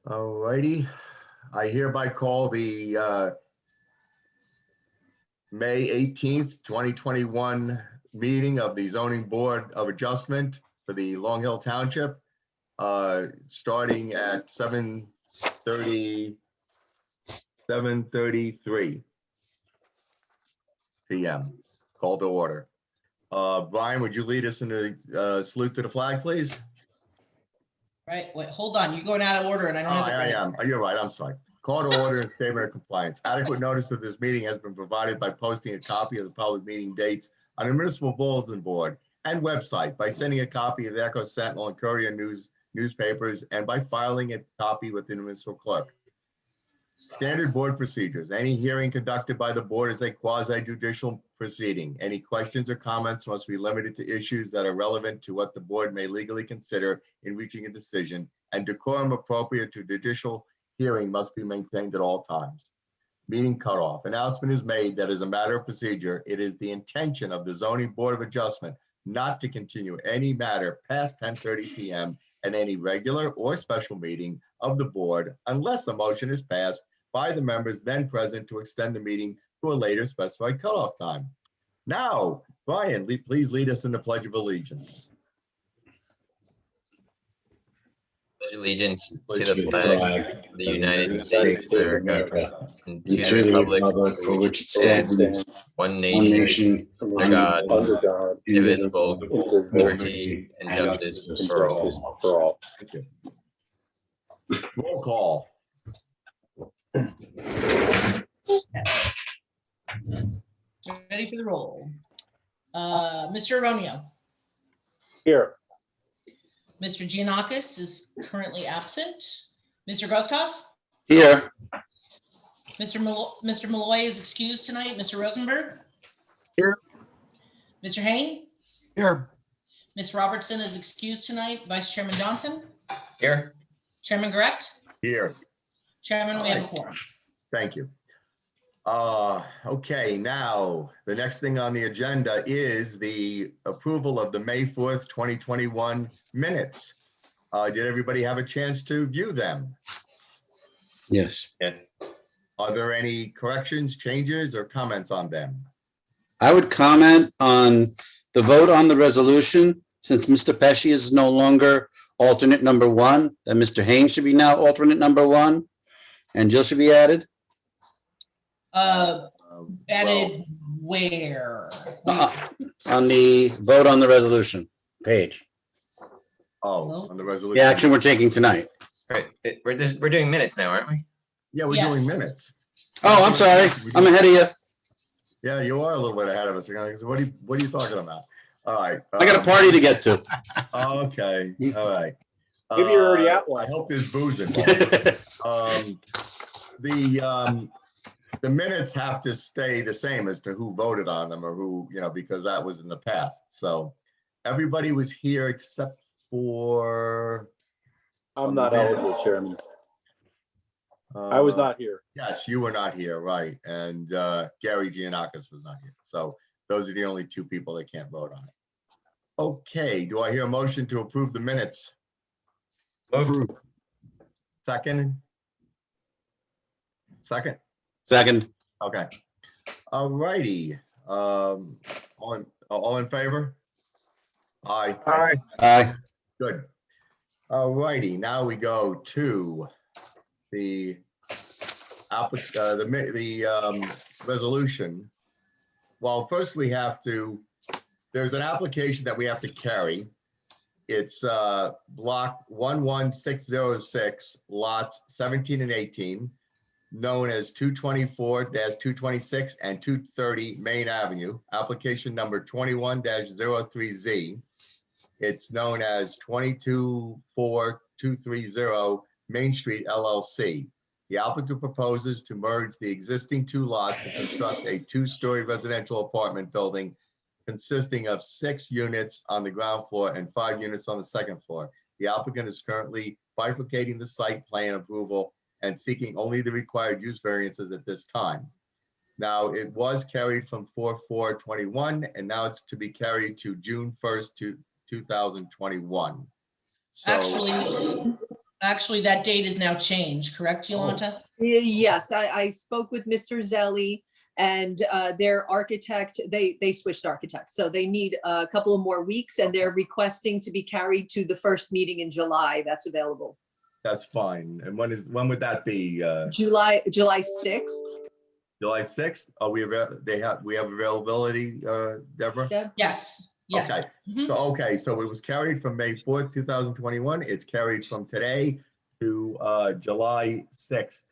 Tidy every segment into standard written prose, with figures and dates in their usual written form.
All righty. I hereby call the May 18th, 2021 meeting of the Zoning Board of Adjustment for the Long Hill Township, starting at 7:33 p.m. Call to order. Brian, would you lead us in the salute to the flag, please? Right, wait, hold on, you're going out of order and I don't have it I ready. am. You're right. I'm sorry. Call to order and statement of compliance. Adequate notice of this meeting has been provided by posting a copy of the public meeting dates on the municipal bulletin board and website, by sending a copy of the Echo Sentinel and Courier newspapers, and by filing a copy with the municipal clerk. Standard board procedures. Any hearing conducted by the board is a quasi-judicial proceeding. Any questions or comments must be limited to issues that are relevant to what the board may legally consider in reaching a decision, and decorum appropriate to judicial hearing must be maintained at all times. Meeting cutoff. Announcement is made that as a matter of procedure, it is the intention of the Zoning Board of Adjustment not to continue any matter past 10:30 p.m. at any regular or special meeting of the board unless a motion is passed by the members then present to extend the meeting to a later specified cutoff time. Now, Brian, please lead us in the Pledge of Allegiance. Pledge allegiance to the flag of the United States of America and to the republic for which it stands, one nation, under God, indivisible, with liberty and justice for all. Thank you. Roll call. Ready for the roll. Mr. Aronio. Here. Mr. Giannakis is currently absent. Mr. Grosskopf. Here. Mr. Malloy is excused tonight. Mr. Rosenberg. Here. Mr. Hain. Here. Ms. Robertson is excused tonight. Vice Chairman Johnson. Here. Chairman Correct. Here. Chairman, we have a quorum. Thank you. Okay, now the next thing on the agenda is the approval of the May 4th, 2021 minutes. Did everybody have a chance to view them? Yes. Yes. Are there any corrections, changes, or comments on them? I would comment on the vote on the resolution, since Mr. Pesci is no longer alternate number one, that Mr. Haynes should be now alternate number one, and Jill should be added. Added where? On the vote on the resolution page. Oh, on the resolution. The action we're taking tonight. Right. We're doing minutes now, aren't we? Yeah, we're Yes. doing minutes. Oh, I'm sorry. I'm ahead of you. Yeah, you are a little bit ahead of us. What are you talking about? All right. I got a party to get to. Okay, all right. Maybe you're already at one. I hope there's booze involved. The minutes have to stay the same as to who voted on them or who, because that was in the past. So everybody was here except for. I'm not eligible, Chairman. I was not here. Yes, you were not here, right. And Gary Giannakis was not here. So those are the only two people that can't vote on it. Okay, do I hear a motion to approve the minutes? Moved. Second? Second? Second. Okay. All righty. All in favor? Aye. Aye. Good. All righty. Now we go to the resolution. Well, first we have to. There's an application that we have to carry. It's block 11606, lots 17 and 18. Known as 224-226 and 230 Main Avenue, application number 21-03Z. It's known as 224-230 Main Street LLC. The applicant proposes to merge the existing two lots to construct a two-story residential apartment building consisting of 6 units on the ground floor and 5 units on the second floor. The applicant is currently bifurcating the site plan approval and seeking only the required use variances at this time. Now, it was carried from 4/4/21, and now it's to be carried to June 1st, 2021. So, Actually, Actually, that date is now changed, correct, Yolanta? Yes, I spoke with Mr. Zelli and their architect, they switched architects. So they need a couple of more weeks and they're requesting to be carried to the first meeting in July. That's available. That's fine. And when would that be? July 6th. July 6th? Oh, we have availability, Deborah? Deb? Yes, yes. Okay, Mhm. so it was carried from May 4th, 2021. It's carried from today to July 6th,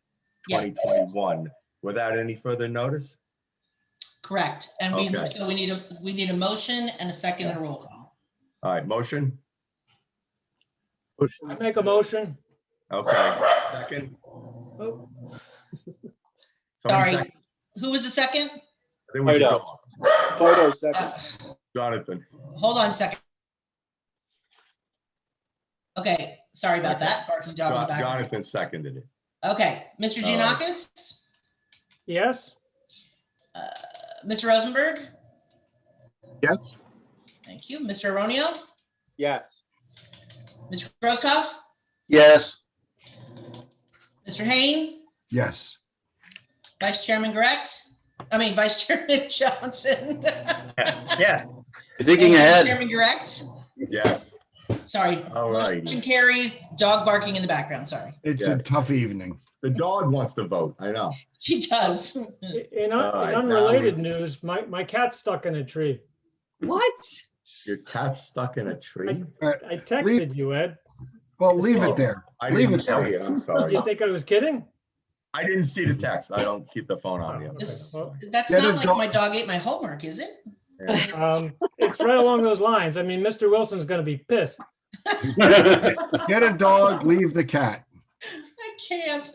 Yeah. 2021, without any further notice? Correct. And Okay. so we need a motion and a second and a roll call. All right, motion? I make a motion. Okay, second? Oh, Somebody Sorry. second? Who was the second? There was a Fido. dog. Photo second. Uh, Jonathan. Hold on a second. Okay, sorry about that. Barking dog in the background. Jonathan seconded it. Okay, Mr. Giannakis? Yes. Mr. Rosenberg? Yes. Thank you. Mr. Aronio? Yes. Mr. Grosskopf? Yes. Mr. Hain? Yes. Vice Chairman Vice Chairman Johnson? Yes. You're thinking Vice ahead. Chairman Direct? Yes, Sorry. all right. Motion carries, dog barking in the background, sorry. It's Yes. a tough evening. The dog wants to vote, I know. He does. In All right, now unrelated we- news, my cat's stuck in a tree. what? Your cat's stuck in a tree? I texted you, Ed. Well, leave it there. I Leave didn't it there. see it, I'm sorry. You think I was kidding? I didn't see the text. I don't keep the phone on you. Well, That's Get a not like dog. my dog ate my homework, is it? It's right along those lines. I mean, Mr. Wilson's gonna be pissed. Get a dog, leave the cat. I can't.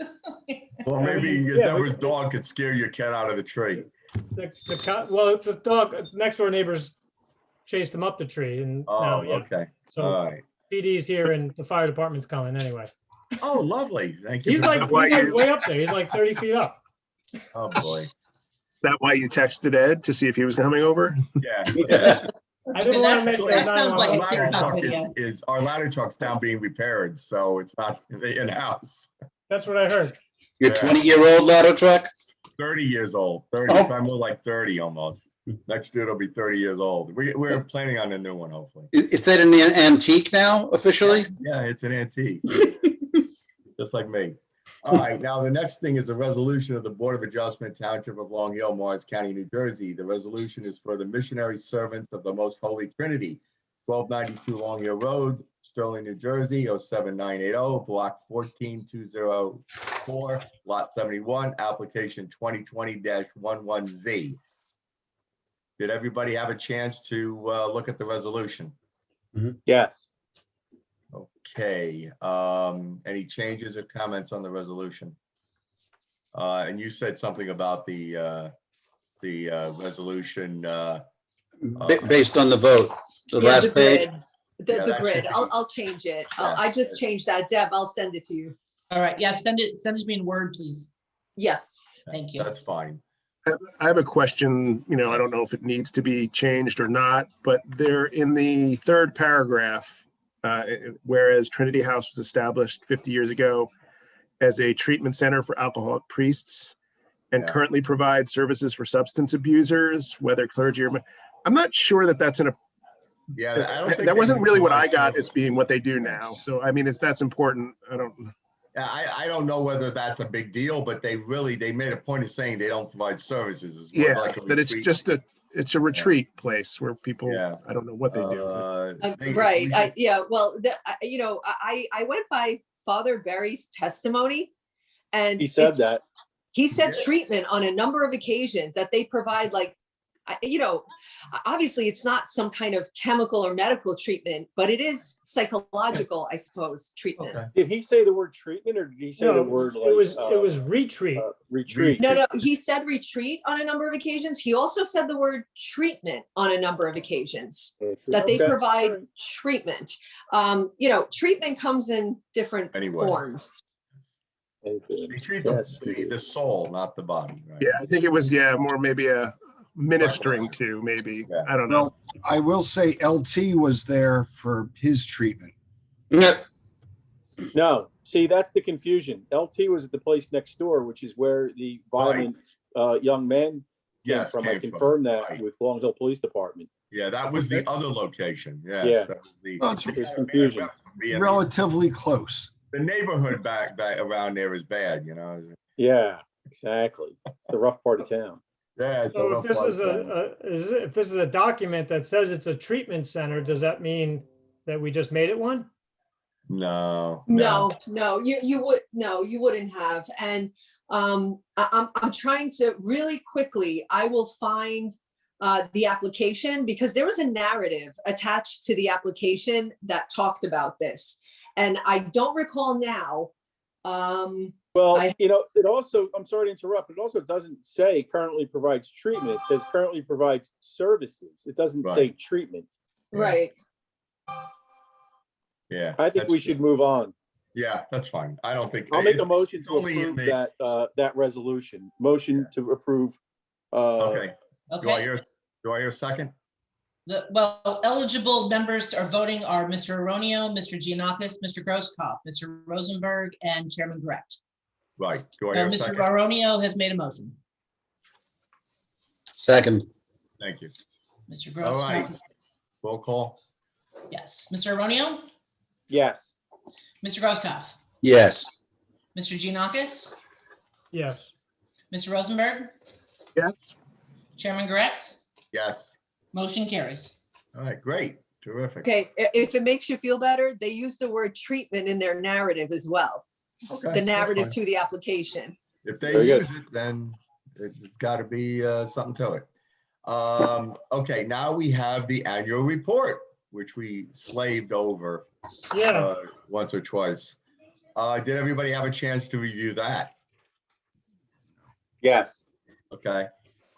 Well, maybe Yeah, Deborah's dog could scare your cat out of the tree. The dog, next door neighbors chased him up the tree and Oh, now, yeah. okay, So all right. PD's here and the fire department's coming anyway. Oh, lovely, thank you. He's for like that. way up there. He's like 30 feet up. Oh, boy, That why you texted Ed to see if he was coming over? yeah. Yeah. I didn't want to make Actually, that that sounds like Our a 911. ladder TikTok truck video. our ladder truck's down being repaired, so it's not in-house. That's what I heard. Your 20-year-old ladder truck? 30 years old, 30, Oh. probably more like 30 almost. Next year it'll be 30 years old. We're planning on a new one, hopefully. Is that an antique now officially? Yeah, it's an antique. Just like me. All right, now the next thing is a resolution of the Board of Adjustment Township of Long Hill, Morris County, New Jersey. The resolution is for the missionary servants of the Most Holy Trinity, 1292 Long Hill Road, Sterling, New Jersey, 07980, block 14204, lot 71, application 2020-11Z. Did everybody have a chance to look at the resolution? Yes. Okay, any changes or comments on the resolution? And you said something about the resolution, Based on the vote, the Yeah, last page? grid. Yeah, The that should grid. be- I'll change it. Yeah. I just changed that. Deb, I'll send it to you. All right, yeah, send it to me in Word, please. Yes. Thank you. that's fine. I have a question, I don't know if it needs to be changed or not, but there in the third paragraph, whereas Trinity House was established 50 years ago as a treatment center for alcoholic priests and Yeah. currently provides services for substance abusers, whether clergy or, I'm not sure that that's Yeah, I don't think that they wasn't really what I provide got as service. being what they do now. So, I mean, if that's important, I don't. Yeah, I don't know whether that's a big deal, but they made a point of saying they don't provide services. It's more Yeah, like a that it's retreat. just it's a retreat place where people, Yeah. I don't know what they do. Right. Yeah. Well, I went by Father Berry's testimony and He said it's- that. He said Yeah. treatment on a number of occasions that they provide obviously it's not some kind of chemical or medical treatment, but it is psychological, I suppose, treatment. Okay. Did he say the word treatment or did he say the No, word like? it was retreat. Retreat. No, he said retreat on a number of occasions. He also said the word treatment on a number of occasions, that they Okay. provide treatment. Treatment comes in different Anyway. forms. They treat Yes. the soul, not the body, right? Yeah, I think it was, more maybe a ministering to, maybe. Yeah. I don't know. Well, I will say LT was there for his treatment. Yeah. No, See, that's the confusion. LT was at the place next door, which is where the violent young man came Yes, from. I came from, confirmed that right. with Long Hill Police Department. Yeah, that was the other location. Yes. Yeah. That was the, Well, it's There's confusion. relatively close. the neighborhood back around there is bad, you know. Yeah, exactly. It's the rough part of town. Yeah. it's a So rough if this part is of town. if this is a document that says it's a treatment center, does that mean that we just made it one? No. You wouldn't have. And I'm trying to really quickly, I will find the application, because there was a narrative attached to the application that talked about this. And I don't recall now. Well, it also, I'm sorry to interrupt, but it also doesn't say currently provides treatment. It says currently provides services. It doesn't say Right. treatment. Right. Yeah. I think that's- we should move on. Yeah, that's fine. I don't think. I'll make a it's motion to only in approve the- that resolution. Motion to approve. Okay. Do I Okay, hear a second? well, eligible members are voting are Mr. Aronio, Mr. Giannakis, Mr. Grosskopf, Mr. Rosenberg, and Chairman Correct. Right. Do I So hear a Mr. second? Aronio has made a motion. Second, Thank you. Mr. All right. Grosskopf, Roll call. yes. Mr. Aronio, Yes. Mr. Grosskopf, yes. Mr. Giannakis, Yes. Mr. Rosenberg, Yes. Chairman Correct, Yes. motion carries. All right, great. Terrific. Okay, if it makes you feel better, they use the word treatment in their narrative as well, Okay. the that's narrative fine. to the application. If they Very good. use it, then it's got to be something to it. Okay, now we have the annual report, which we slaved over Yeah. once or twice. Did everybody have a chance to review that? Yes. Okay.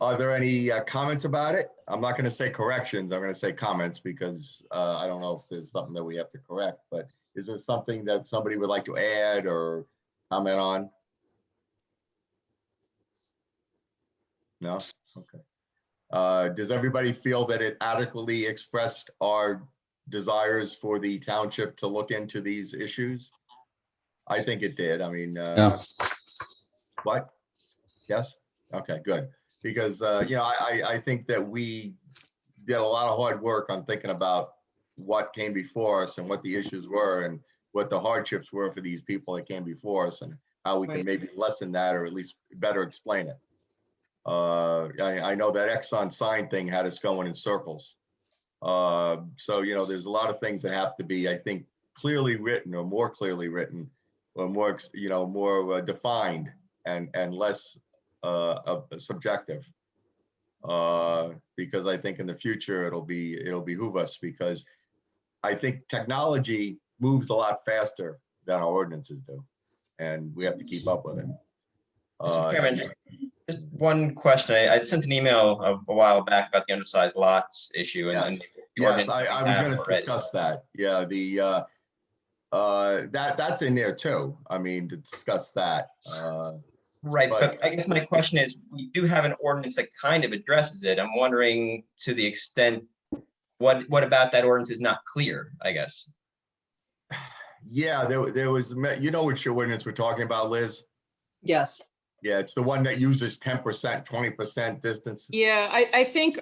Are there any comments about it? I'm not going to say corrections. I'm going to say comments because I don't know if there's something that we have to correct, but is there something that somebody would like to add or comment on? No? Okay. Does everybody feel that it adequately expressed our desires for the township to look into these issues? I think it did. I mean, No. what? Yes? Okay, good. Because, I think that we did a lot of hard work on thinking about what came before us and what the issues were and what the hardships were for these people that came before us and how we can Right. maybe lessen that or at least better explain it. I know that Exxon sign thing had us going in circles. So, there's a lot of things that have to be, I think, clearly written or more clearly written or more, more defined and less subjective. Because I think in the future it'll behoove us because I think technology moves a lot faster than our ordinances do, and we have to keep up with it. Mr. Chairman, just one question. I sent an email a while back about the undersized lots issue and Yes. the Yes, ordinance I we was have going to already. discuss that. Yeah, that's in there too. I mean, to discuss that. Right, but- but I guess my question is, we do have an ordinance that kind of addresses it. I'm wondering to the extent, what about that ordinance is not clear, I guess? Yeah, there was, which ordinance we're talking about, Liz? Yes. Yeah, it's the one that uses 10%, 20% distance. Yeah, I think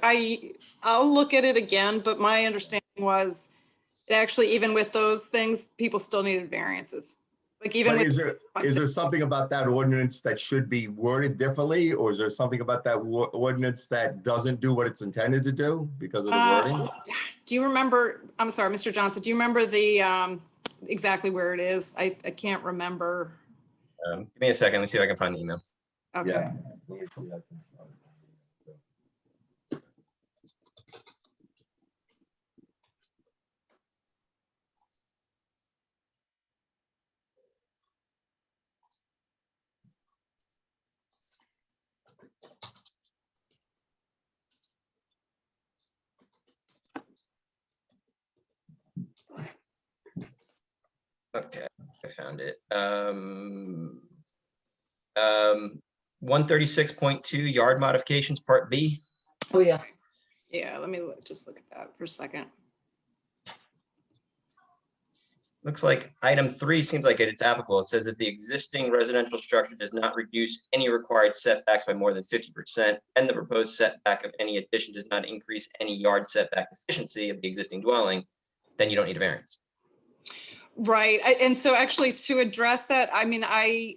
I'll look at it again, but my understanding was that actually even with those things, people still needed variances. Like even But with. is there something about that ordinance that should be worded differently? Or is there something about that ordinance that doesn't do what it's intended to do because of the wording? Do you remember, I'm sorry, Mr. Johnson, do you remember the, exactly where it is? I can't remember. Give me a second, let's see if I can find the email. Okay. Yeah. Okay, I found it. 136.2 yard modifications, part B. Oh, yeah. Yeah, let me just look at that for a second. Looks like item 3 seems like it's applicable. It says if the existing residential structure does not reduce any required setbacks by more than 50%, and the proposed setback of any addition does not increase any yard setback efficiency of the existing dwelling, then you don't need a variance. Right. And so actually to address that, I mean, I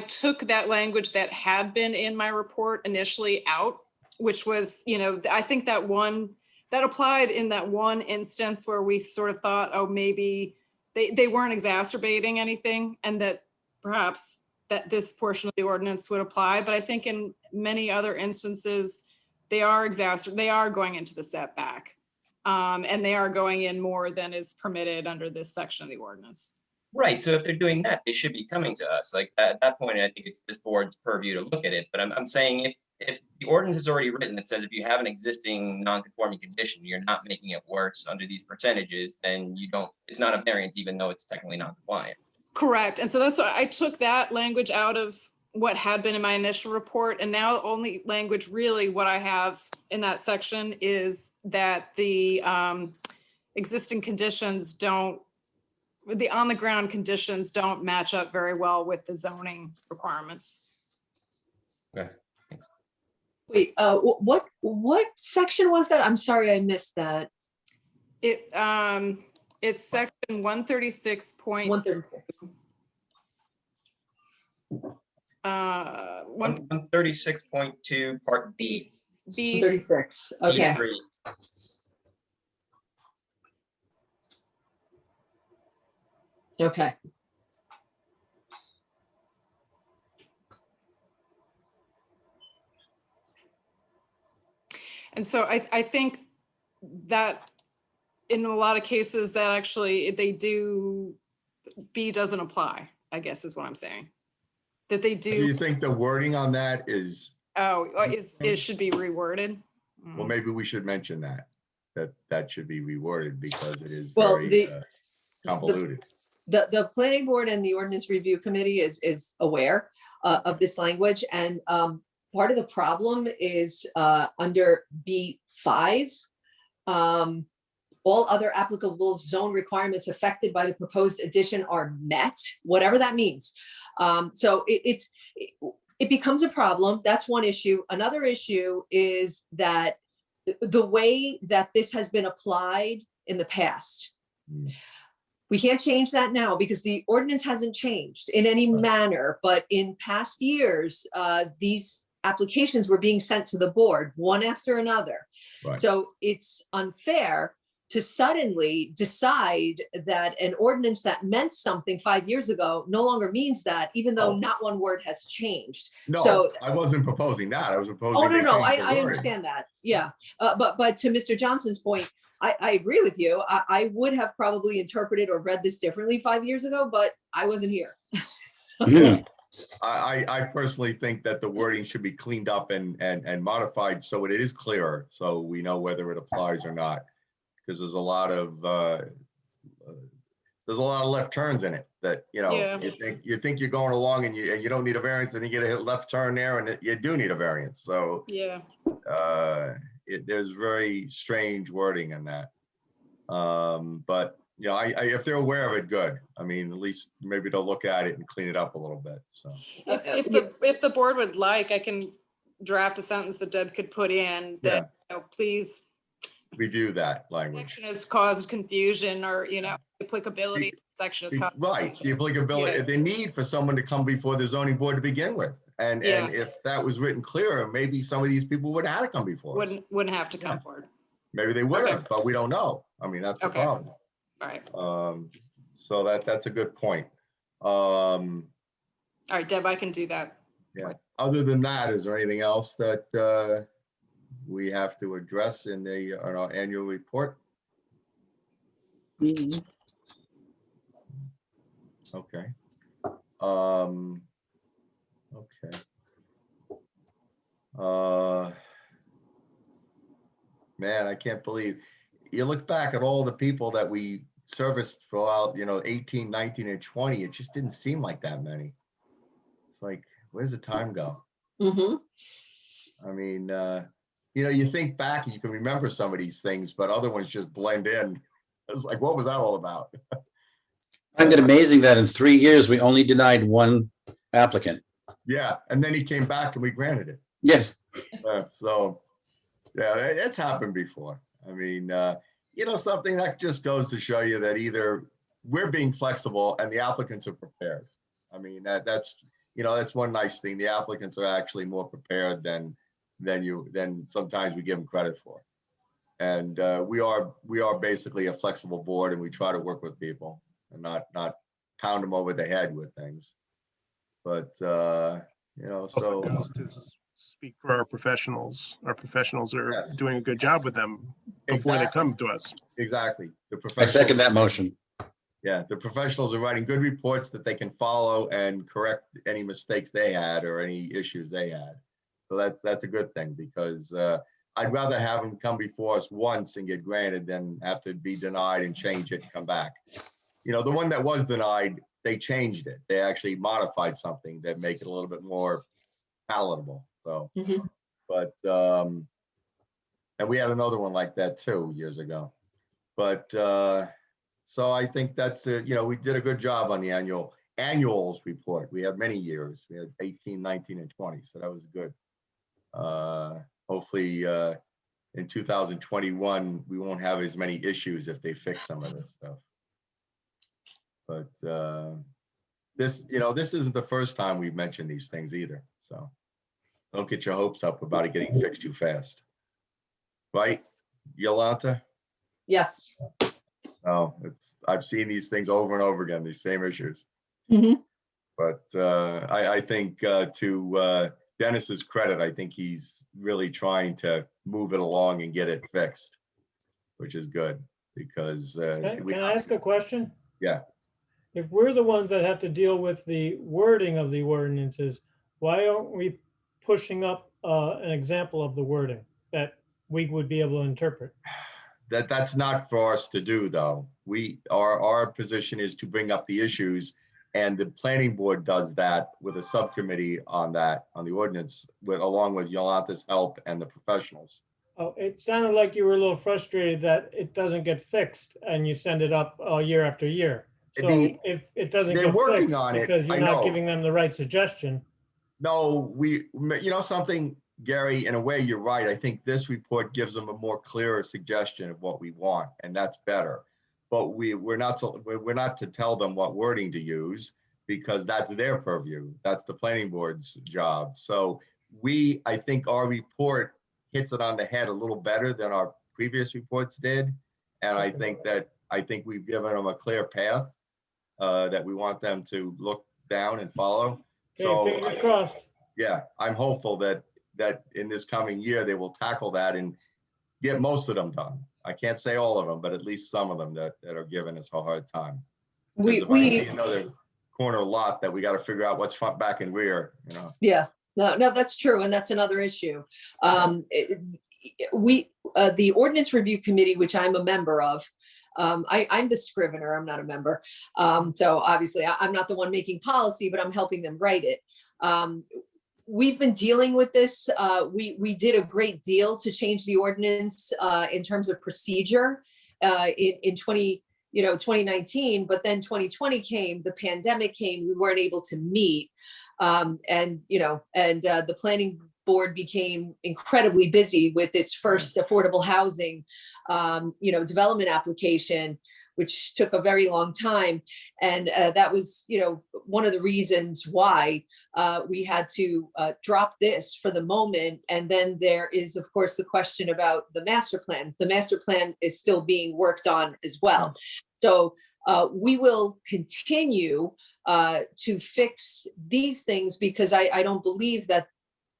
took that language that had been in my report initially out, which was, I think that applied in that one instance where we sort of thought, oh, maybe they weren't exacerbating anything, and that perhaps that this portion of the ordinance would apply. But I think in many other instances, they are going into the setback. And they are going in more than is permitted under this section of the ordinance. Right. So if they're doing that, they should be coming to us. Like at that point, I think it's this board's purview to look at it. But I'm saying if the ordinance is already written that says if you have an existing non-conforming condition, you're not making it worse under these percentages, then it's not a variance, even though it's technically non-compliant. Correct. And so that's why I took that language out of what had been in my initial report. And now only language really what I have in that section is that the existing conditions the on the ground conditions don't match up very well with the zoning requirements. Okay. Wait, what section was that? I'm sorry, I missed that. It's section 136. 136. 136.2 part B. 36, okay. B3. Okay. And so I think that in a lot of cases that actually B doesn't apply, I guess is what I'm saying. That they do. Do you think the wording on that is? It should be reworded. Well, maybe we should mention that should be reworded because it is Well, very convoluted. The planning board and the ordinance review committee is aware of this language, and part of the problem is under B5, all other applicable zone requirements affected by the proposed addition are met, whatever that means. So it becomes a problem. That's one issue. Another issue is that the way that this has been applied in the past. We can't change that now because the ordinance hasn't changed in any manner, but in past years, these applications were being sent to the board one after another. Right. So it's unfair to suddenly decide that an ordinance that meant something 5 years ago no longer means that, even though not one word has changed. No, So, I wasn't proposing that. I was proposing. oh, no, they no, change the I wording. understand that. Yeah. But to Mr. Johnson's point, I agree with you. I would have probably interpreted or read this differently 5 years ago, but I wasn't here. Yeah. I personally think that the wording should be cleaned up and modified so it is clearer, so we know whether it applies or not. Because there's a lot of left turns in it that, Yeah. you think you're going along and you don't need a variance, and you get a left turn there and you do need a variance. So Yeah. there's very strange wording in that. But if they're aware of it, good. I mean, at least maybe they'll look at it and clean it up a little bit. So If the board would like, I can draft a sentence that Deb could put in that, please. Review that language. Section has caused confusion, or, applicability section has caused. Right, the confusion. applicability, Yeah. the need for someone to come before the zoning board to begin with. And Yeah. if that was written clearer, maybe some of these people would have had to come before us. Wouldn't have to come forward. Maybe they would have, Okay. but we don't know. I mean, that's the Okay. problem. All right. So that's a good point. All right, Deb, I can do that. Yeah. Other than that, is there anything else that we have to address in our annual report? Mhm. Okay. Okay. Man, I can't believe, you look back at all the people that we serviced throughout, 18, 19, and 20, it just didn't seem like that many. It's like, where's the time go? Mm-hmm. I mean, you think back and you can remember some of these things, but other ones just blend in. was like, what was that all about? I find it amazing that in 3 years, we only denied one applicant. Yeah, and then he came back and we granted it. Yes. So, yeah, it's happened before. I mean, something that just goes to show you that either we're being flexible and the applicants are prepared. I mean, that's one nice thing. The applicants are actually more prepared than sometimes we give them credit for. And we are basically a flexible board, and we try to work with people and not pound them over the head with things. But so Goes to speak for our professionals. Our professionals are Yes. doing a good job with them before they come to us. Exactly. The I professionals, second that motion. yeah, the professionals are writing good reports that they can follow and correct any mistakes they had or any issues they had. So that's a good thing, because I'd rather have them come before us once and get granted than have to be denied and change it and come back. The one that was denied, they changed it. They actually modified something that make it a little bit more palatable. So, Mhm. but and we had another one like that too years ago. But so I think that's we did a good job on the annuals report. We had many years. We had 18, 19, and 20. So that was good. Hopefully in 2021, we won't have as many issues if they fix some of this stuff. But this isn't the first time we've mentioned these things either. So don't get your hopes up about it getting fixed too fast. Right, Yolanta? Yes. No, I've seen these things over and over again, these same issues. Mhm. But I think to Dennis's credit, I think he's really trying to move it along and get it fixed, which is good, because Can I ask a question? Yeah. If we're the ones that have to deal with the wording of the ordinances, why aren't we pushing up an example of the wording that we would be able to interpret? That's not for us to do, though. Our position is to bring up the issues, and the planning board does that with a subcommittee on the ordinance, along with Yolanta's help and the professionals. Oh, it sounded like you were a little frustrated that it doesn't get fixed and you send it up year after year. So if it doesn't They're get working fixed on it, because you're I not know. giving them the right suggestion. No, something, Gary, in a way, you're right. I think this report gives them a more clearer suggestion of what we want, and that's better. But we're not to tell them what wording to use, because that's their purview. That's the planning board's job. So I think our report hits it on the head a little better than our previous reports did. And I think we've given them a clear path that we want them to look down and follow. Okay, fingers crossed. Yeah, I'm hopeful that in this coming year, they will tackle that and get most of them done. I can't say all of them, but at least some of them that are giving us a hard time. If I see another corner lot that we got to figure out what's front, back, and rear, Yeah, no, that's true. And that's another issue. The ordinance review committee, which I'm a member of, I'm the scrivener, I'm not a member. So obviously I'm not the one making policy, but I'm helping them write it. We've been dealing with this. We did a great deal to change the ordinance in terms of procedure in 2019, but then 2020 came, the pandemic came, we weren't able to meet. And the planning board became incredibly busy with its first affordable housing, development application, which took a very long time. And that was, one of the reasons why we had to drop this for the moment. And then there is, of course, the question about the master plan. The master plan is still being worked on as well. So we will continue to fix these things, because I don't believe that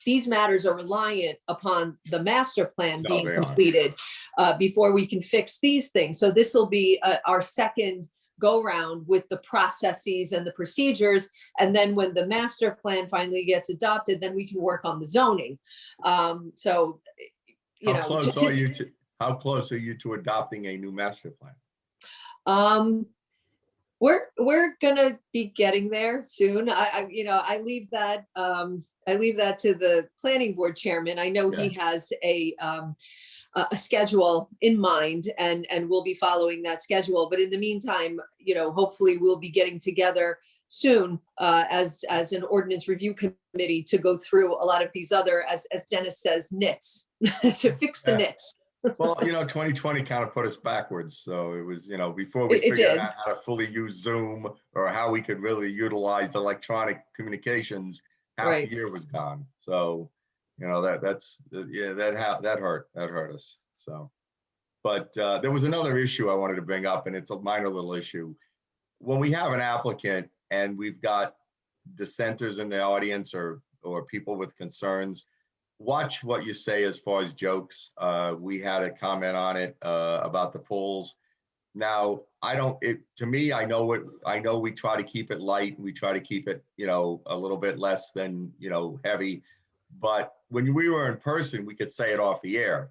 these matters are reliant upon the master plan being completed before we can fix these things. So this will be our second go round with the processes and the procedures. And then when the master plan finally gets adopted, then we can work on the zoning. How close are you to adopting a new master plan? We're gonna be getting there soon. I leave that to the planning board chairman. I know he has a schedule in mind, and we'll be following that schedule. But in the meantime, hopefully we'll be getting together soon as an ordinance review committee to go through a lot of these other, as Dennis says, nits to fix the nits. Well, 2020 kind of put us backwards. So it was, before we It figured did. out how to fully use Zoom or how we could really utilize electronic communications, half Right. the year was gone. So, that hurt us. So, but there was another issue I wanted to bring up, and it's a minor little issue. When we have an applicant and we've got dissenters in the audience or people with concerns, watch what you say as far as jokes. We had a comment on it about the pools. Now, to me, I know we try to keep it light and we try to keep it, a little bit less than, heavy. But when we were in person, we could say it off the air.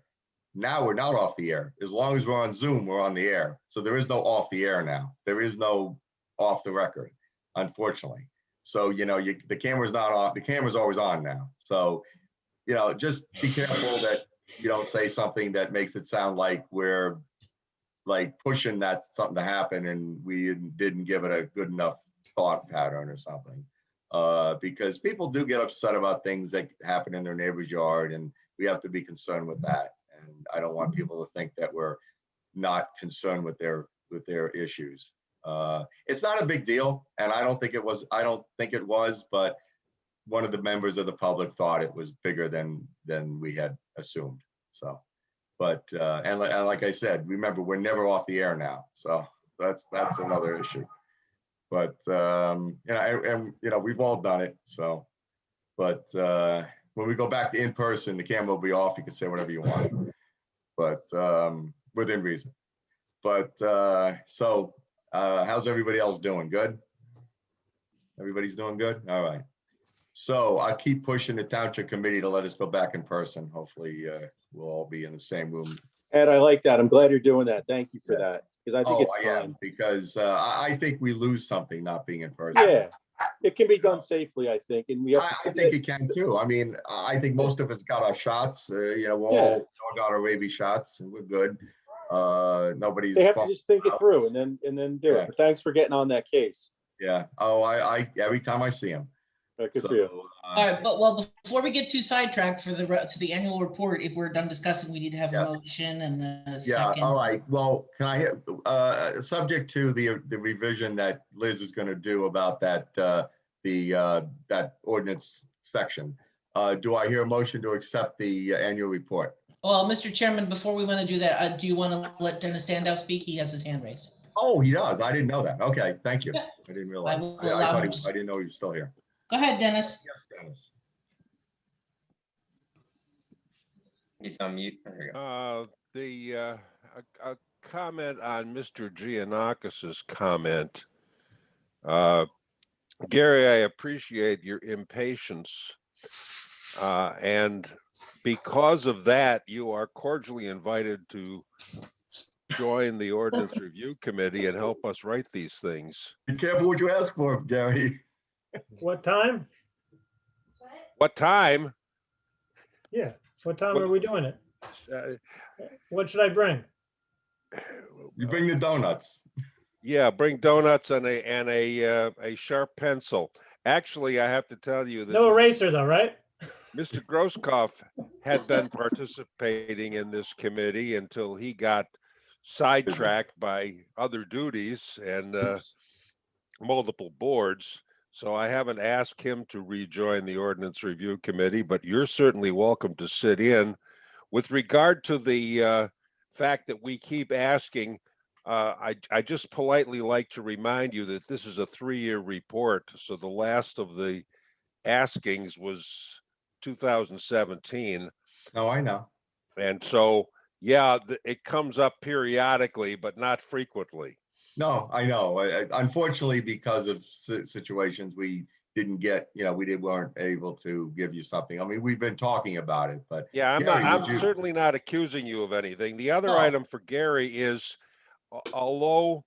Now we're not off the air. As long as we're on Zoom, we're on the air. So there is no off the air now. There is no off the record, unfortunately. So, the camera's not on. The camera's always on now. So, just be careful that you don't say something that makes it sound like we're like pushing that something to happen and we didn't give it a good enough thought pattern or something. Because people do get upset about things that happen in their neighbor's yard, and we have to be concerned with that. And I don't want people to think that we're not concerned with their issues. It's not a big deal, and I don't think it was, but one of the members of the public thought it was bigger than we had assumed. So, but and like I said, remember, we're never off the air now, so that's another issue. But we've all done it. So, but when we go back to in person, the camera will be off. You can say whatever you want, but within reason. But so how's everybody else doing? Good. Everybody's doing good. All right. So I keep pushing the township committee to let us go back in person. Hopefully we'll all be in the same room. Ed, I like that. I'm glad you're doing that. Thank you for Yeah. that. Because I think it's yeah, time. because I think we lose something not being in person. Yeah, it can be done safely, I think. And we have I think it can too. I mean, I think most of us got our shots. We all got our rabies shots and we're good. Nobody's. They have to just think it through and then do it. But thanks for getting on that case. Yeah. Oh, I every time I see him. Good for you. All right, but before we get too sidetracked to the annual report, if we're done discussing, we need to have a motion and a second. All right. Well, can I have subject to the revision that Liz is going to do about that that ordinance section? Do I hear a motion to accept the annual report? Well, Mr. Chairman, before we want to do that, do you want to let Dennis Sandow speak? He has his hand raised. Oh, he does. I didn't know that. Okay, thank you. Yeah. I didn't realize. I didn't know he was still here. Go ahead, Dennis. Yes, Dennis. He's on mute. There you go. A comment on Mr. Giannakis's comment. Gary, I appreciate your impatience. And because of that, you are cordially invited to join the Ordinance Review Committee and help us write these things. Be careful what you ask for, Gary. What time? What time? Yeah, what time are we doing it? What should I bring? You bring the donuts. Yeah, bring donuts and a sharp pencil. Actually, I have to tell you that no eraser though, right? Mr. Grosskopf had been participating in this committee until he got sidetracked by other duties and multiple boards. So I haven't asked him to rejoin the Ordinance Review Committee, but you're certainly welcome to sit in. With regard to the fact that we keep asking, I just politely like to remind you that this is a 3-year report. So the last of the askings was 2017. Oh, I know. And so, yeah, it comes up periodically, but not frequently. No, I know. Unfortunately, because of situations, we didn't get, we weren't able to give you something. I mean, we've been talking about it, but yeah, Gary, I'm certainly not accusing you of anything. The other item for Gary is, although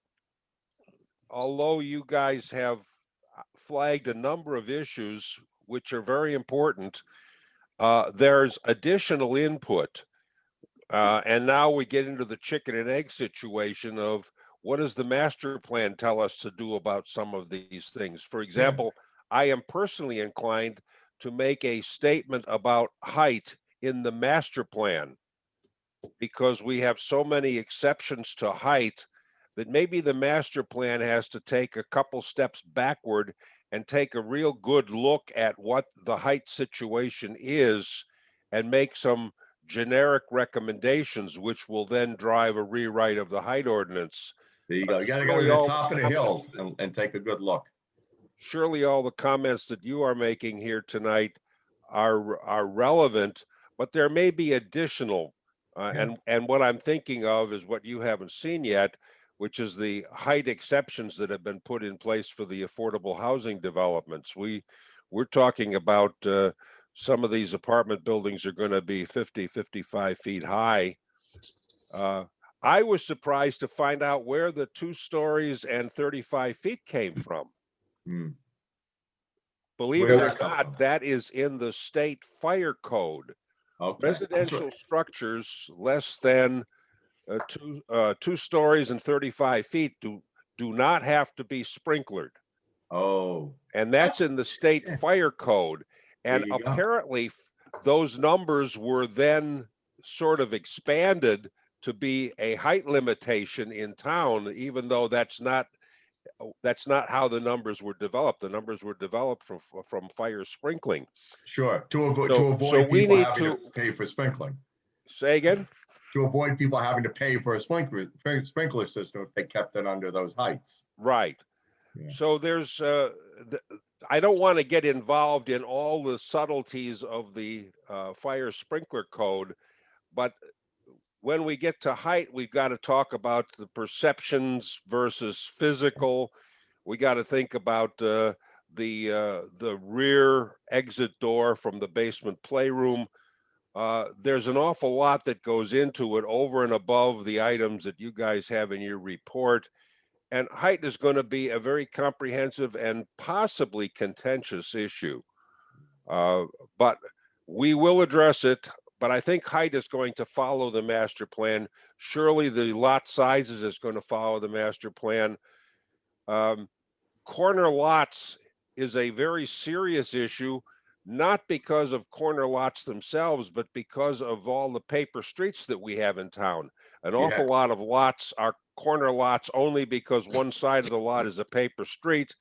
you guys have flagged a number of issues which are very important, there's additional input. And now we get into the chicken and egg situation of what does the master plan tell us to do about some of these things? For example, I am personally inclined to make a statement about height in the master plan because we have so many exceptions to height that maybe the master plan has to take a couple steps backward and take a real good look at what the height situation is and make some generic recommendations, which will then drive a rewrite of the height ordinance. There you go. You gotta go to the top of the hill and take a good look. Surely all the comments that you are making here tonight are relevant, but there may be additional. And what I'm thinking of is what you haven't seen yet, which is the height exceptions that have been put in place for the affordable housing developments. We're talking about some of these apartment buildings are going to be 50, 55 feet high. I was surprised to find out where the 2 stories and 35 feet came from. Believe it or not, that is in the state fire code. Okay. Residential structures less than 2 stories and 35 feet do not have to be sprinklered. Oh. And that's in the state fire code. And There you go. apparently those numbers were then sort of expanded to be a height limitation in town, even though that's not how the numbers were developed. The numbers were developed from fire sprinkling. Sure. To avoid we people need having to to pay for sprinkling. say again. To avoid people having to pay for a sprinkler system if they kept it under those heights. Right. Yeah. So there's, I don't want to get involved in all the subtleties of the fire sprinkler code, but when we get to height, we've got to talk about the perceptions versus physical. We got to think about the rear exit door from the basement playroom. There's an awful lot that goes into it over and above the items that you guys have in your report. And height is going to be a very comprehensive and possibly contentious issue. But we will address it. But I think height is going to follow the master plan. Surely the lot sizes is going to follow the master plan. Corner lots is a very serious issue, not because of corner lots themselves, but because of all the paper streets that we have in town. An awful lot of lots are corner lots only because one side of the lot is a paper street.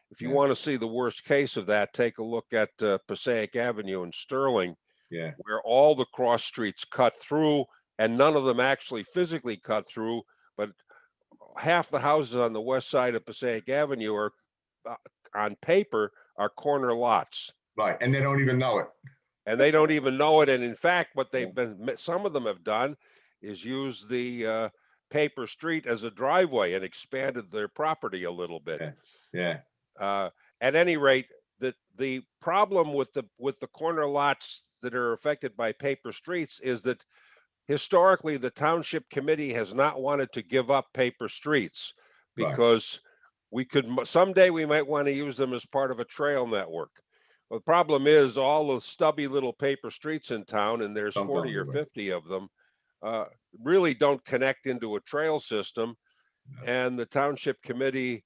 If you want to see the worst case of that, take a look at Passaic Avenue in Sterling, where all the cross streets cut through and none of them actually physically cut through, but half the houses on the west side of Passaic Avenue are on paper are corner lots. Right, and they don't even know it. And they don't even know it. And in fact, what some of them have done is use the paper street as a driveway and expanded their property a little bit. At any rate, the problem with the corner lots that are affected by paper streets is that historically the township committee has not wanted to give up paper streets because someday we might want to use them as part of a trail network. Well, the problem is all the stubby little paper streets in town, and there's 40 or 50 of them, really don't connect into a trail system. And the township committee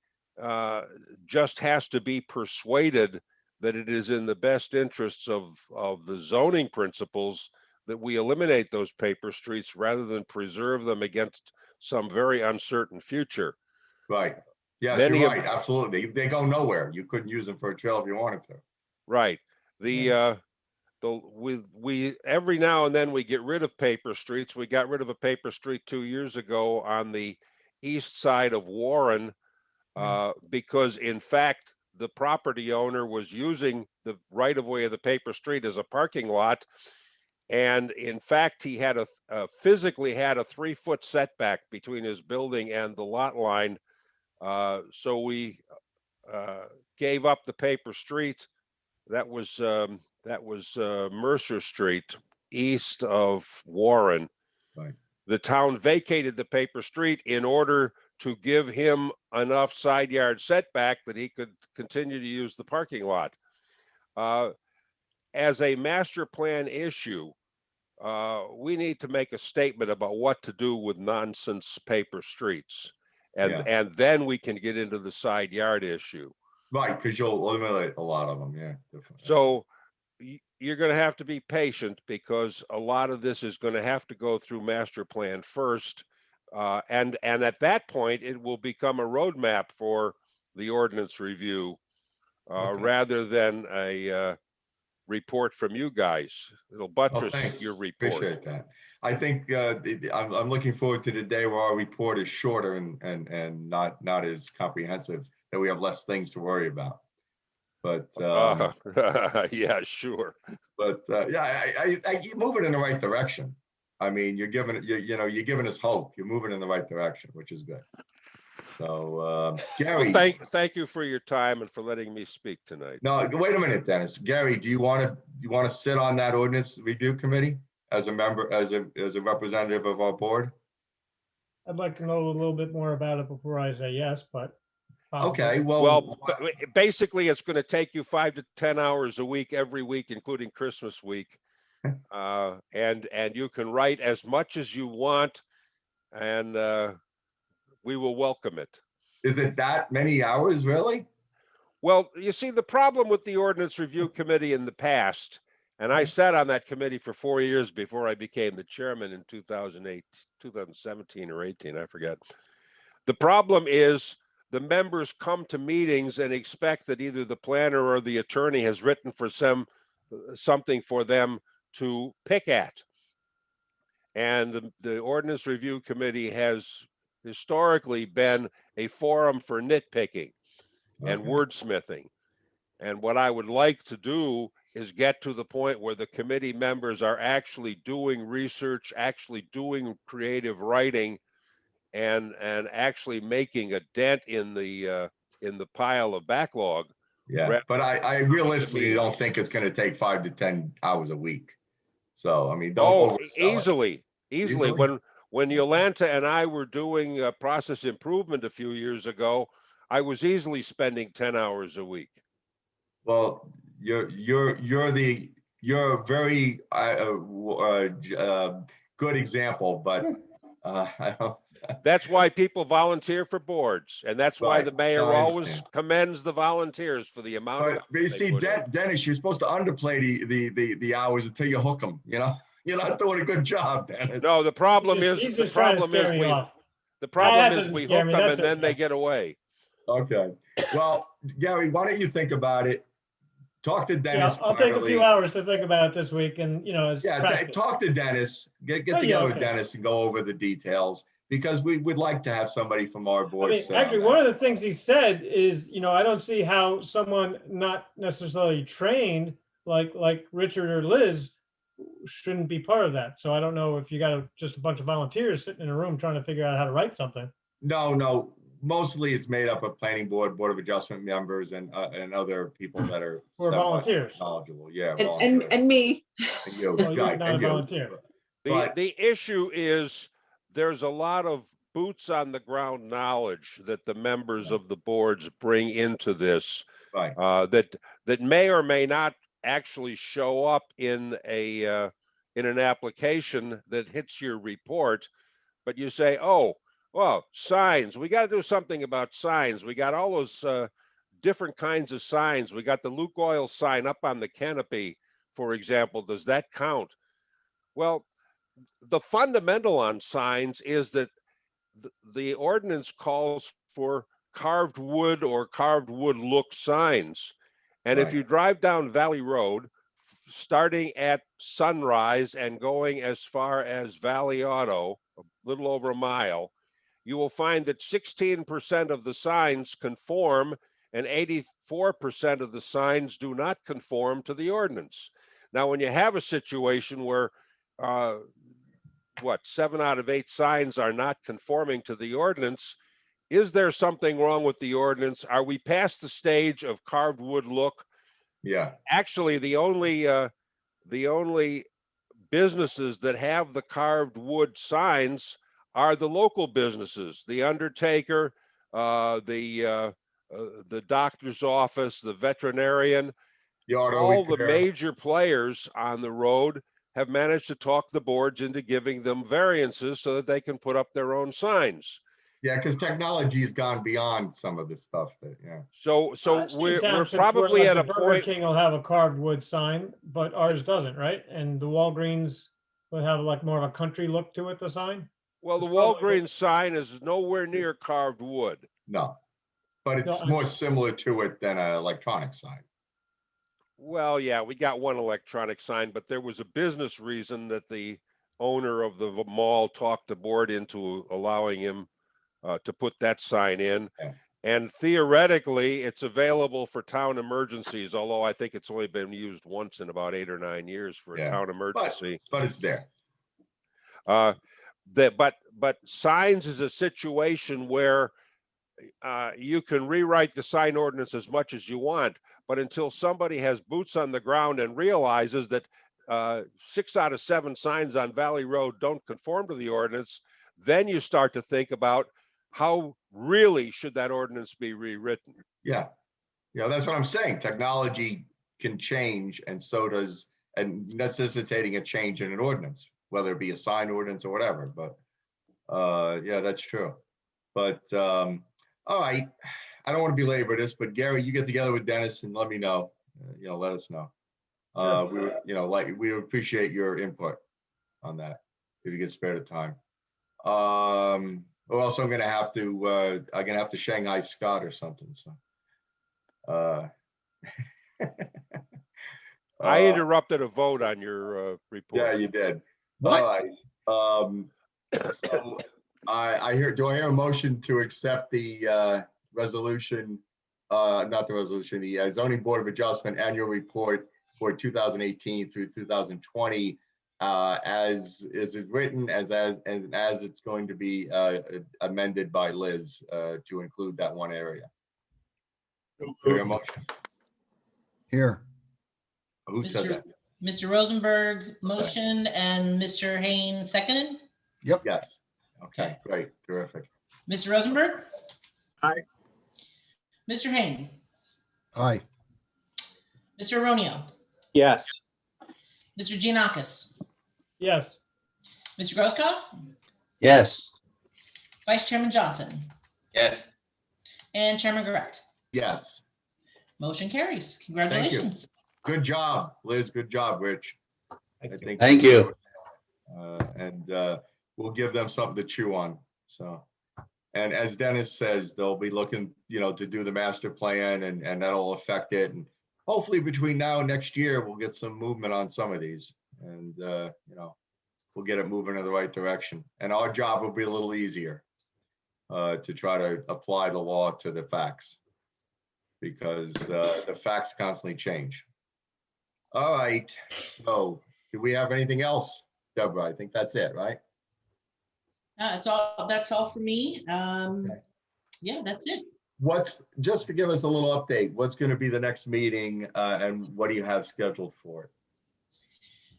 just has to be persuaded that it is in the best interests of the zoning principles that we eliminate those paper streets rather than preserve them against some very uncertain future. Right. Yes, you're right. Absolutely. They go nowhere. You couldn't use them for a trail if you wanted to. Right. We every now and then we get rid of paper streets. We got rid of a paper street 2 years ago on the east side of Warren because in fact the property owner was using the right of way of the paper street as a parking lot. And in fact, he had physically had a 3-foot setback between his building and the lot line. So we gave up the paper street. That was Mercer Street, east of Warren. Right. The town vacated the paper street in order to give him enough side yard setback that he could continue to use the parking lot. As a master plan issue, we need to make a statement about what to do with nonsense paper streets. Yeah. And then we can get into the side yard issue. Right, because you'll eliminate a lot of them, yeah. Definitely. So you're going to have to be patient because a lot of this is going to have to go through master plan first. And at that point, it will become a roadmap for the ordinance review Okay. rather than a report from you guys. It'll buttress thanks. your report. Appreciate that. I think I'm looking forward to the day where our report is shorter and not as comprehensive, that we have less things to worry about. But yeah, sure. But yeah, you're moving in the right direction. I mean, you're giving you're giving us hope. You're moving in the right direction, which is good. So Gary, Well, thank you for your time and for letting me speak tonight. no, wait a minute, Dennis. Gary, do you want to sit on that ordinance review committee as a member, as a representative of our board? I'd like to know a little bit more about it before I say yes, but. possibly. Okay, Well, basically, it's going to take you 5 to 10 hours a week, every week, including Christmas week. And you can write as much as you want, and we will welcome it. is it that many hours, really? Well, you see, the problem with the Ordinance Review Committee in the past, and I sat on that committee for 4 years before I became the chairman in 2017 or 18, I forget. The problem is the members come to meetings and expect that either the planner or the attorney has written for something for them to pick at. And the Ordinance Review Committee has historically been a forum for nitpicking and wordsmithing. And what I would like to do is get to the point where the committee members are actually doing research, actually doing creative writing, and actually making a dent in the pile of backlog. Yeah, but I realistically don't think it's going to take 5 to 10 hours a week. So I mean, don't easily. When Yolanta and I were doing process improvement a few years ago, I was easily spending 10 hours a week. Well, you're a very good example, but I don't. That's why people volunteer for boards, and that's why the mayor No, I always understand. commends the volunteers for the amount. But you see, Dennis, you're supposed to underplay the hours until you hook them. You know, you're not doing a good job, Dennis. No, the problem is He's just trying to scare me off. the problem That is doesn't we scare hook me, them that's and then they okay. get away. Okay. Well, Gary, why don't you think about it? Talk to Yeah, Dennis. I'll take a privately. few hours to think about it this week and, as Yeah, practice. talk to Dennis. Get Oh, yeah, together with okay. Dennis and go over the details, because we would like to have somebody from our I board. mean, sit on actually, that. one of the things he said is, I don't see how someone not necessarily trained like Richard or Liz shouldn't be part of that. So I don't know if you got just a bunch of volunteers sitting in a room trying to figure out how to write something. No. Mostly it's made up of planning board, board of adjustment members, and other people that are Who are somewhat volunteers. knowledgeable. Yeah, And volunteers. me. And you, Well, you're right, not a and you. volunteer. But- The issue is there's a lot of boots on the ground knowledge that the members of the boards bring into this, Right. that may or may not actually show up in an application that hits your report, but you say, oh, well, signs, we got to do something about signs. We got all those different kinds of signs. We got the Luke Oil sign up on the canopy, for example. Does that count? Well, the fundamental on signs is that the ordinance calls for carved wood or carved wood look signs. And if Right. you drive down Valley Road, starting at Sunrise and going as far as Valley Auto, a little over a mile, you will find that 16% of the signs conform and 84% of the signs do not conform to the ordinance. Now, when you have a situation where 7 out of 8 signs are not conforming to the ordinance, is there something wrong with the ordinance? Are we past the stage of carved wood look? Yeah. Actually, the only businesses that have the carved wood signs are the local businesses, the undertaker, the doctor's office, the veterinarian. The auto All the repair. major players on the road have managed to talk the boards into giving them variances so that they can put up their own signs. Yeah, because technology has gone beyond some of this stuff that, yeah. So I've seen we're townships where, probably like, at the a Burger point. King will have a carved wood sign, but ours doesn't, right? And the Walgreens would have like more of a country look to it, the sign. Well, the It's probably- Walgreens sign is nowhere near carved wood. No, but it's No, more similar to it than an electronic sign. Well, yeah, we got one electronic sign, but there was a business reason that the owner of the mall talked the board into allowing him to put that sign in. Yeah. And theoretically, it's available for town emergencies, although I think it's only been used once in about 8 or 9 years for a Yeah. town emergency. But it's there. But signs is a situation where you can rewrite the sign ordinance as much as you want, but until somebody has boots on the ground and realizes that 6 out of 7 signs on Valley Road don't conform to the ordinance, then you start to think about how really should that ordinance be rewritten. Yeah. Yeah, that's what I'm saying. Technology can change, and so does, and necessitating a change in an ordinance, whether it be a sign ordinance or whatever. But yeah, that's true. But all right, I don't want to belabor this, but Gary, you get together with Dennis and let me know. Let us know. We appreciate your input on that if you get spare the time. Or else I'm gonna have to Shanghai Scott or something. So. I interrupted a vote on your report. Yeah, you did. What? All right. So do I hear a motion to accept the resolution, not the resolution, the zoning board of adjustment annual report for 2018 through 2020, as is it written, as it's going to be amended by Liz to include that one area. Do I hear a motion? Here. Who said that? Mr. Rosenberg, motion, and Mr. Haynes, seconded. Yep. Yes. Okay, great, terrific. Mr. Rosenberg? Aye. Mr. Haynes? Aye. Mr. Aronio? Yes. Mr. Giannakis? Yes, Mr. Grosskopf? Yes. Vice Chairman Johnson? Yes. And Chairman Correct. Yes. Motion carries. Congratulations. Good job, Liz. Good job, Rich. Thank you. And we'll give them something to chew on. So, and as Dennis says, they'll be looking, to do the master plan, and that'll affect it. And hopefully between now and next year, we'll get some movement on some of these, and we'll get it moving in the right direction. And our job will be a little easier to try to apply the law to the facts, because the facts constantly change. All right, so do we have anything else, Deborah? I think that's it, right? That's all for me. Yeah, that's it. Just to give us a little update, what's going to be the next meeting, and what do you have scheduled for it?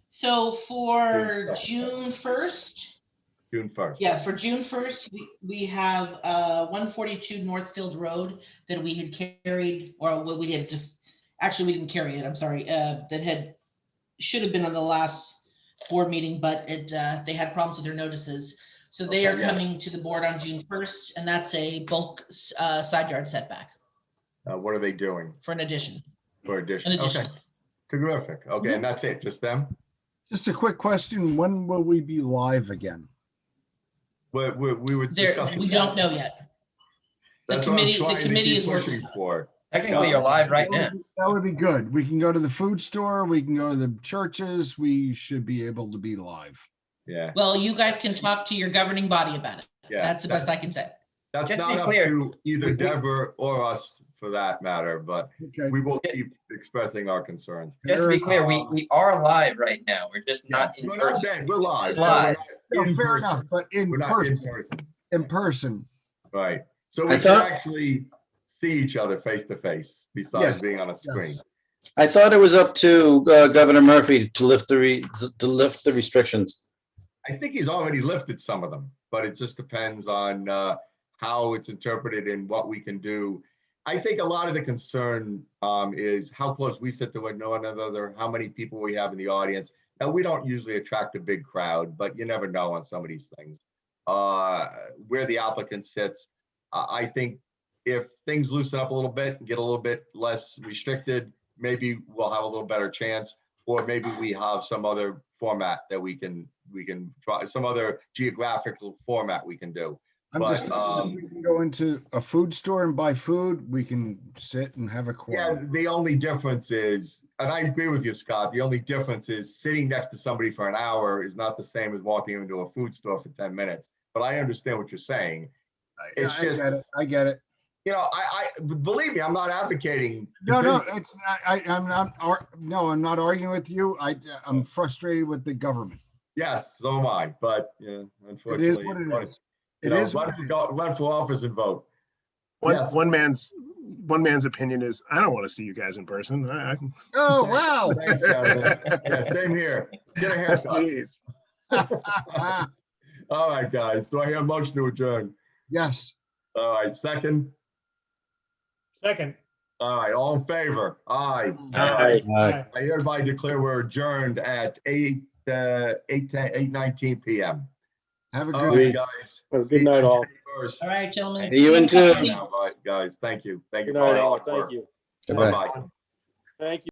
So for June 1st, June 1st. yes, for June 1st, we have 142 Northfield Road that we had carried, or what we had just, actually, we didn't carry it, I'm sorry, that should have been on the last board meeting, but they had problems with their notices. So they are coming to the board on June 1st, and that's a bulk side yard setback What are they doing for an addition. for addition? An addition. Okay, terrific. Okay, and that's it, just them? Just a quick question. When will we be live again? We were discussing. We don't know yet. The committee is working for. Technically, you're live right now. That would be good. We can go to the food store. We can go to the churches. We should be able to be live. Yeah. Well, you guys can talk to your governing body about it. Yeah, That's the best I can say. That's Just to not be up clear, to either Deborah or us for that matter, but Okay. we will keep expressing our concerns. Just to be clear, we are live right now. We're just not in We're not person. dead, we're live. It's live. but we're not No, in fair person. enough, but in We're not in person, person, in person. right? So I we can thought- actually see each other face to face besides Yes, being on a screen. I thought it was up to Governor Murphy to lift the restrictions. I think he's already lifted some of them, but it just depends on how it's interpreted and what we can do. I think a lot of the concern is how close we sit to one another, how many people we have in the audience. And we don't usually attract a big crowd, but you never know on some of these things. Where the applicant sits, I think if things loosen up a little bit and get a little bit less restricted, maybe we'll have a little better chance, or maybe we have some other format that we can try, some other geographical format we can do. I'm But, just, we can go into a food store and buy food. We can sit and have a yeah, quarter. the only difference is, and I agree with you, Scott, the only difference is sitting next to somebody for an hour is not the same as walking into a food store for 10 minutes. But I understand what you're saying. It's I just, get it. I get it. you know, I believe me, I'm not advocating. No, it's not, I'm not arguing with you. I'm frustrated with the government. Yes, so am I, but yeah, It unfortunately. is what it is. You It know, is what it is. run for office and vote. One, Yes. one man's opinion is, I don't want to see you guys in person. Oh, wow. Thanks, Jonathan. Yeah, same here. Get a haircut. Jeez. All right, guys. Do I hear a motion to adjourn? Yes. All right, second. Second. All right, all in favor? Aye. Aye. Aye. I hereby declare we're adjourned at 8:19 p.m. Have a All good right, night. guys. Have a good See you night, on all. January 1st. All right, gentlemen. See you in two. All right, guys. Thank you. Thank you. Good night, for all. your hard Thank work. you. Goodbye. Bye-bye. Thank you.